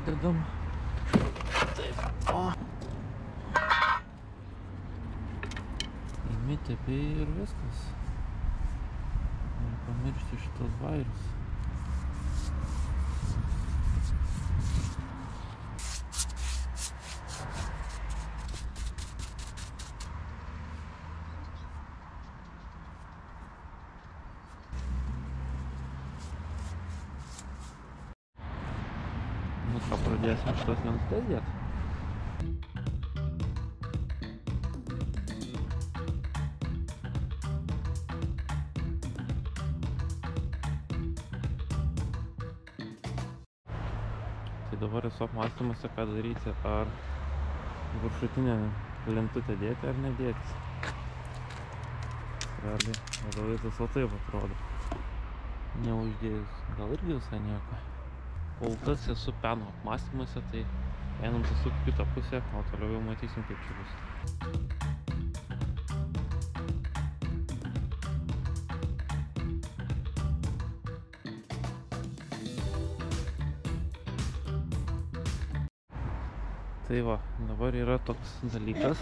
uždedam. Taip, o. Įmitėpi ir viskas. Nepamiršti šitos vairius. Nu ką, pradėsim šitos lentutes dėt. Tai dabar esu apmąstymuose, ką daryti, ar viršutinę lentutę dėti ar nedėti. Realiai, vaizdas o taip atrodo. Neuždėjus, gal irgi visai nieko. Kol kas esu peno apmąstymuose, tai einam susuk kitą pusę, o toliau jau matysim, kaip čia bus. Tai va, dabar yra toks dalykas,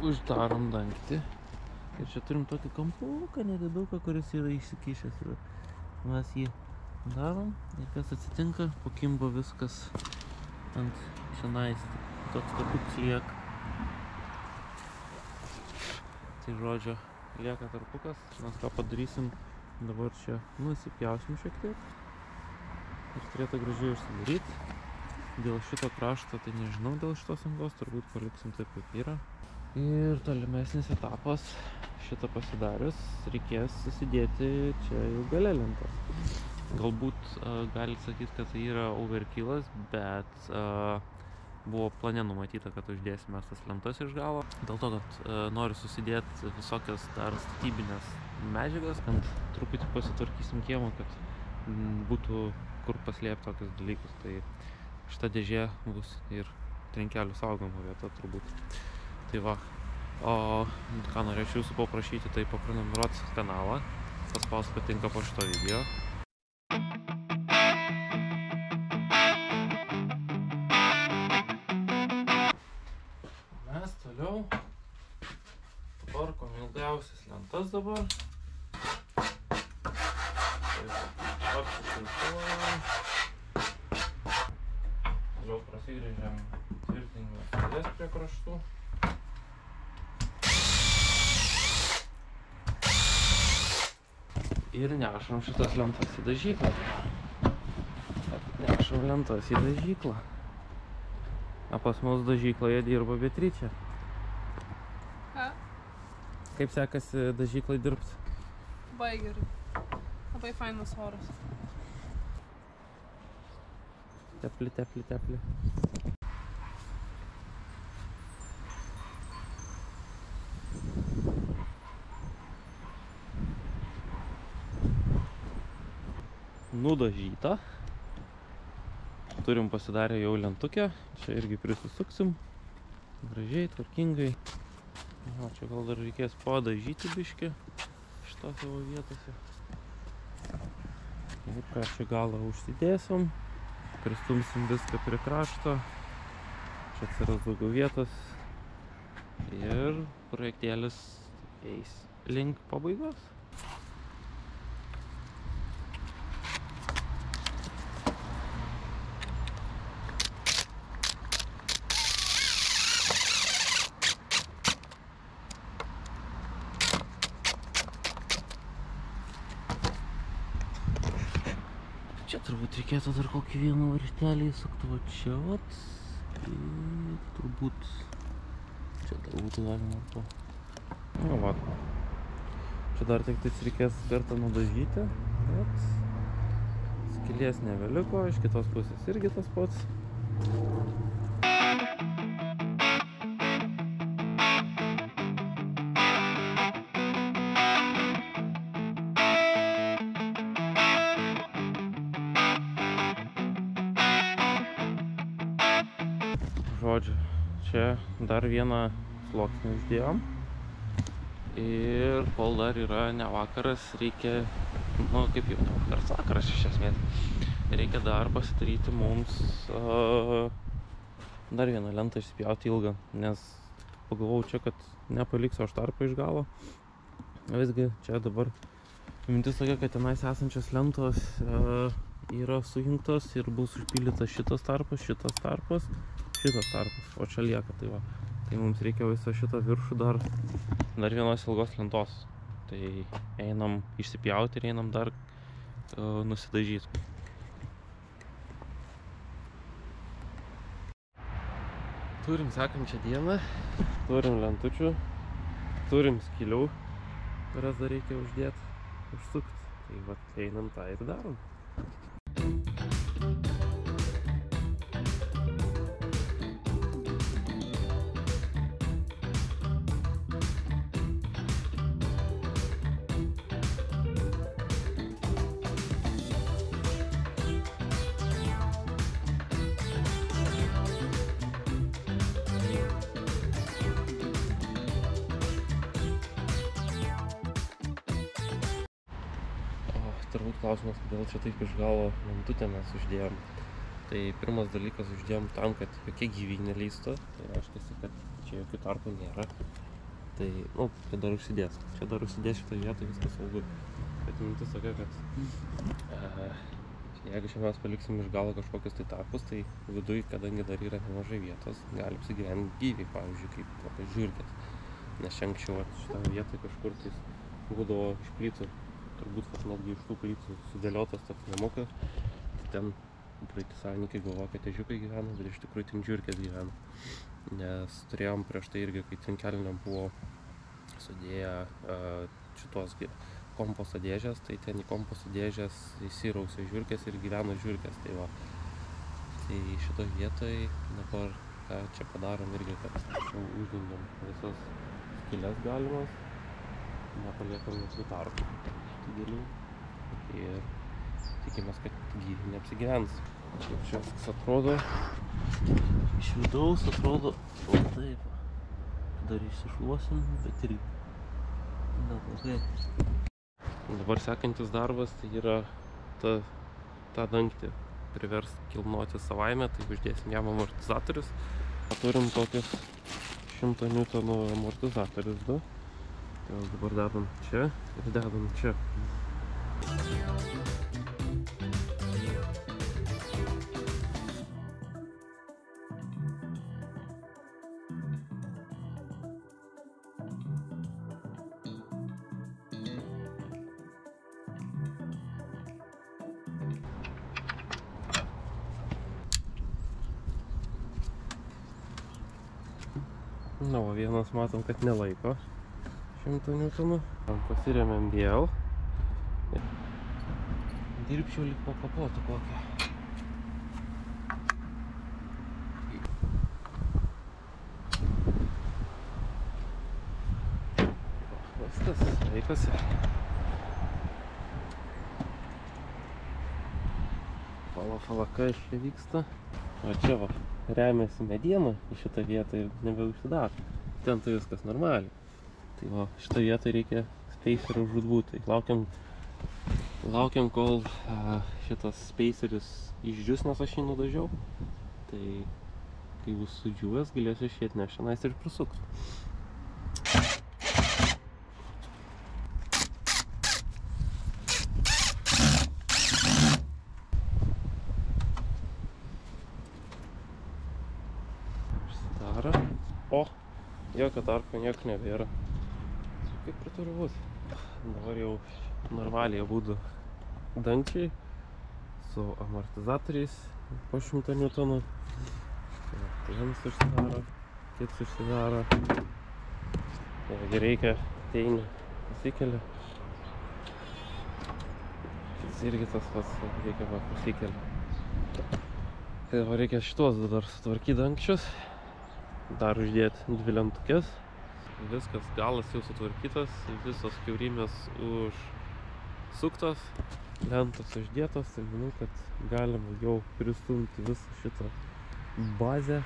uždarom dangtį ir čia turim tokį kampuką nediduką, kuris yra išsikišęs. Mes jį darom ir kas atsitinka, pakimba viskas ant čionais, toks tokiuks lieka. Tai žodžio, lieka tarpukas, mes ką padarysim, dabar čia nusipjausim šiek tiek ir turėtų gražiai užsidaryti. Dėl šito krašto, tai nežinau, dėl šitos angos, turbūt paliksim taip kaip yra. Ir tolimesnis etapas, šitą pasidarius, reikės susidėti čia jau gale lentos. Galbūt galit sakyti, kad tai yra overkillas, bet buvo plane numatyta, kad uždėsime tas lentas iš galo. Dėl to, kad noriu susidėti visokias dar statybinės medžiagas, kad truputį pasitvarkysim kiemą, kad būtų kur paslėpti tokius dalykus. Tai šita dėžė bus ir trinkelių saugoma vieta turbūt. Tai va, o ką norėčiau jūsų paprašyti, tai paprenumeruoti kanalą, paspaust patinka po šito video. Mes toliau tvarkom ilgiausias lentas dabar. Toliau prasigrėžiam tvirtinimas kėdės prie kraštų. Ir nešam šitas lentas į dažyklą. Nešam lentas į dažyklą. O pas mus dažykloje dirba Beatričė. Ką? Kaip sekasi dažyklai dirbti? Labai gerai. Labai fainas oras. Tepli, tepli, tepli. Nudažyta. Turim pasidarę jau lentukę. Čia irgi prisisuksim. Gražiai, tvarkingai. O, čia gal dar reikės padažyti biškį šitose savo vietose. Ir ką čia galą užsidėsim. Pristumsim viską prie krašto. Čia atsiras daugiau vietos. Ir projektėlis eis link pabaigos. Čia turbūt reikėtų dar kokį vieną varžtelį įsukti va čia vat. Ir turbūt čia dar būtų galima to. Nu va. Čia dar tik tais reikės kartą nudažyti. Vat. Skylės nebeliko, iš kitos pusės irgi tas pats. Žodžiu, čia dar vieną sluoksnį uždėjom. Ir kol dar yra ne vakaras, reikia, nu kaip jau ne vakaras, vakaras iš esmės. reikia dar pasidaryti mums dar vieną lentą išsipjauti ilgą, nes pagalvojau čia, kad nepaliksiu aš tarpą iš galo. Visgi čia dabar mintis tokia, kad tenais esančios lentos yra sujungtos ir bus užpildytas šitas tarpas, o čia lieka, tai va. Tai mums reikia visą šitą viršų dar vienos ilgos lentos. Tai einam išsipjauti ir einam dar nusidažyti. Turim sekančią dieną, turim lentučių, turim skylių, kurias dar reikia uždėti, užsukti. Tai va, einam tą ir darom. Turbūt klausimas, kodėl čia taip iš galo lentutę mes uždėjom. Tai pirmas dalykas uždėjom tam, kad jokie gyviai nelįstų. Tai reiškia, kad čia jokių tarpų nėra. Tai, čia dar užsidės. Šitą vietą, viskas saugu. Bet mintis tokia, kad jeigu čia mes paliksim iš galo kažkokius tai tarpus, tai viduj, kadangi dar yra nemažai vietos, gali apsigyventi gyviai, pavyzdžiui, kaip kokios žiurkės. Nes čia anksčiau šitą vietą kažkur tai būdavo iš plytų. Turbūt, kad netgi iš tų plytų sudėliotas toks namukas. Tai ten praeiti savininkai galvoja, kad ežiukai gyvena, bet iš tikrųjų ten žiurkės gyvena. Nes turėjom prieš tai irgi, kai cinkeliniam buvo sudėję šitos komposto dėžės, tai ten į komposto dėžės įsirausė žiurkės ir gyveno žiurkės. Tai va, tai šitoj vietoj dabar ką čia padarom irgi, kad čia uždengiam visas skylės galimas, nepaliekam visų tarpų didelių ir tikimės, kad gyviai neapsigyvens. Čia viskas atrodo, iš vidaus atrodo taip. Dar išsišluosim, bet irgi neblogai. Dabar sekantis darbas tai yra tą dangtį privers kilnoti savaime, tai uždėsim jam amortizatorius. Turim tokius 100 Newtonų amortizatorius 2. Tai dabar dedam čia ir dedam čia. Na, o vienas matom, kad nelaiko 100 Newtonų. Pasirėmėm vėl. Dirbčiau lyg po kapotų kokią. Viskas, veikasi. Fala, kas čia vyksta. O čia va, remiasi mediena į šitą vietą ir nebeužsidaro. Ten tai viskas normaliai. Tai va, šitą vietą reikia spacerio žudbūt. Tai laukiam, kol šitas spaceris išdžius, nes aš jį nudažiau. Tai kai bus sudžiūvęs, galėsiu šį atnešti tenais ir prisukti. Užsidaro. O, jokio tarpo nieko nebėra. Kaip ir turi būti. Dabar jau normaliai abudu dangčiai su amortizatoriais po 100 Newtonų. Tai vienas užsidaro, kitas užsidaro. Jeigu reikia, ateini, pasikelia. Kitas irgi tas pats, reikia pasikelia. Tai dabar reikia šitos dar sutvarkyti dangčius, dar uždėti 2 lentukės. Viskas, galas jau sutvarkytas, visos kiaurimės užsuktos, lentos uždėtos, tai manau, kad galima jau pristumti visą šitą bazę.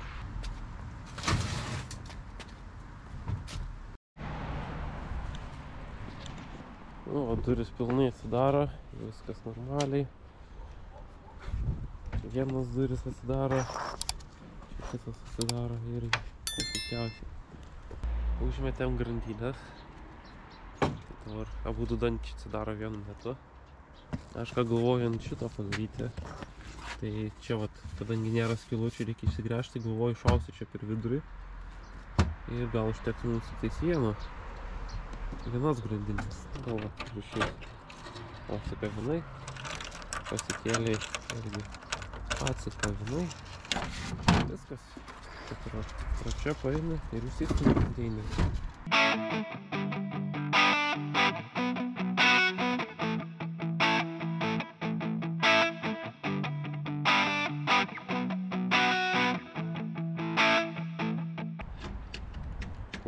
O duris pilnai atsidaro, viskas normaliai. vienas duris atsidaro, čia kitas atsidaro irgi puikiausiai. Užmetėm grandinės, tai dabar abudu dančiai atsidaro vienu metu. Aš ką galvoju ant šito padaryti, tai čia vat, kadangi nėra skylučių, reikia išsigręžti, galvoju šausiu čia per vidurį ir gal užtektų mums tais vienos grandinės. Gal va, išėjau. O sukabinai, pasikėliai irgi atsikabinai, viskas. Pro čia paėmė ir įsistumi konteinerį.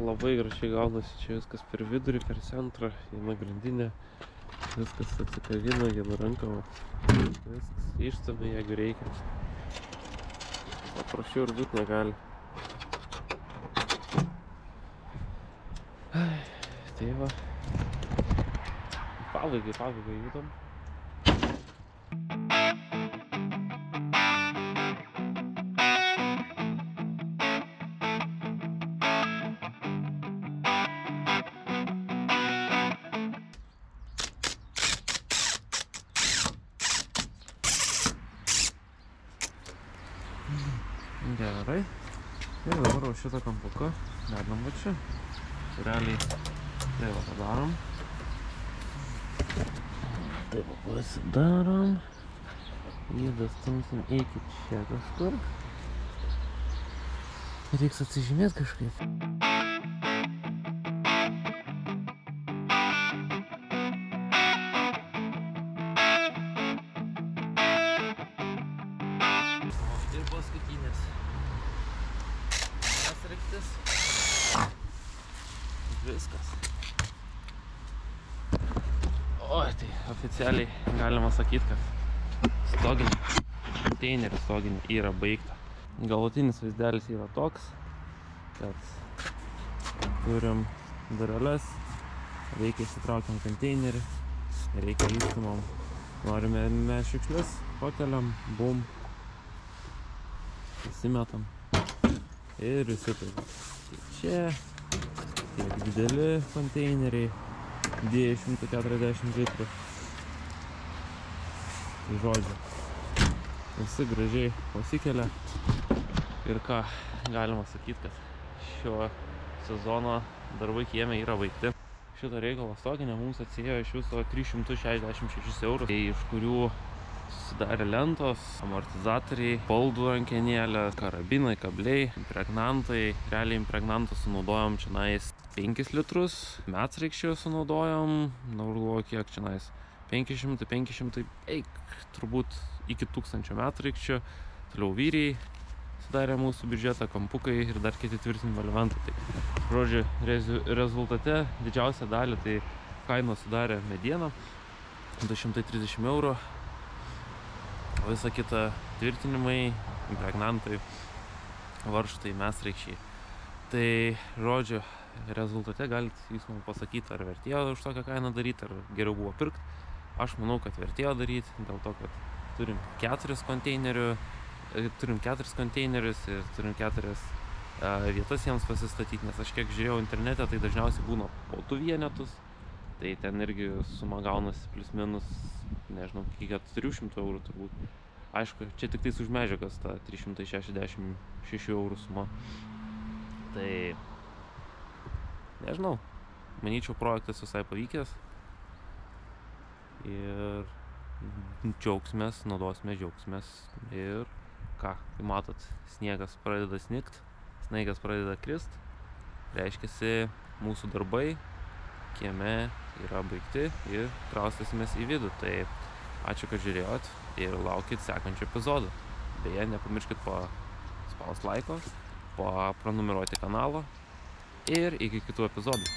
Labai gražiai gaunasi čia viskas per vidurį, per centrą, viena grandinė, viskas atsikavina, viena ranka, viskas išstumia, jeigu reikia. Paprasčiau ir būt negali. Tai va, pabaigai judam. Gerai. Ir dabar va šitą kampuką dedam va čia. Realiai tai va padarom. Tai va pasidarom. Jį dastumsim iki čia kažkur. Reiks atsižymėti kažkaip. Ir paskutinės. Raktis. Viskas. Oi, tai oficialiai galima sakyti, kad stoginė, konteinerį stoginė yra baigta. Galutinis vaizdelis yra toks, kad turim dureles, reikia įsitraukiam konteinerį, reikia įstumam. Norime mes šiukšles, pakeliam, bum, įsimetam. Ir visi tai. Čia tiek dideli konteineriai, 240 litrų. Tai žodžiu, visi gražiai pasikelia. Ir ką galima sakyti, kad šio sezono darbai kieme yra baigti. Šito reikalo stoginė mums atsiėjo iš viso 366 eurų, iš kurių susidarė lentos, amortizatoriai, baldų rankenėlė, karabinai, kabliai, impregnantai. Realiai impregnantą sunaudojom čionais 5 litrus, medsraigčių sunaudojom, galvoju kiek čionais, 500, turbūt iki 1000 medsraigčių. Toliau vyriai sudarė mūsų biudžetą, kampukai ir dar kiti tvirtinimo elementai. Tai, žodžiu, rezultate didžiausią dalį tai kainos sudarė mediena, 230 eurų. Visa kita tvirtinimai, impregnantai, varžtai, medsraigčiai. Tai, žodžiu, rezultate galite jūs man pasakyti, ar vertėjo už tokią kainą daryti, ar geriau buvo pirkti. Aš manau, kad vertėjo daryti, dėl to, kad turim 4 konteinerius ir turim 4 vietas jiems pasistatyti, nes aš kiek žiūrėjau internete, tai dažniausiai būna po 2 vienetus. Tai ten irgi suma gaunasi plius minus, nežinau, iki 400 eurų turbūt. Aišku, čia tik tais už medžiagas ta 366 eurų suma. Tai, nežinau, manyčiau, projektas visai pavykęs. Ir džiaugsimės, naudosime, džiaugsimės. Ir ką, kai matot, sniegas pradeda snigt, snaigas pradeda krist, reiškiasi mūsų darbai kieme yra baigti ir kraustysimės į vidų. Tai ačiū, kad žiūrėjot ir laukit sekančio epizodo. Beje, nepamirškit paspaust laiko, pranumeruoti kanalą ir iki kitų epizodų.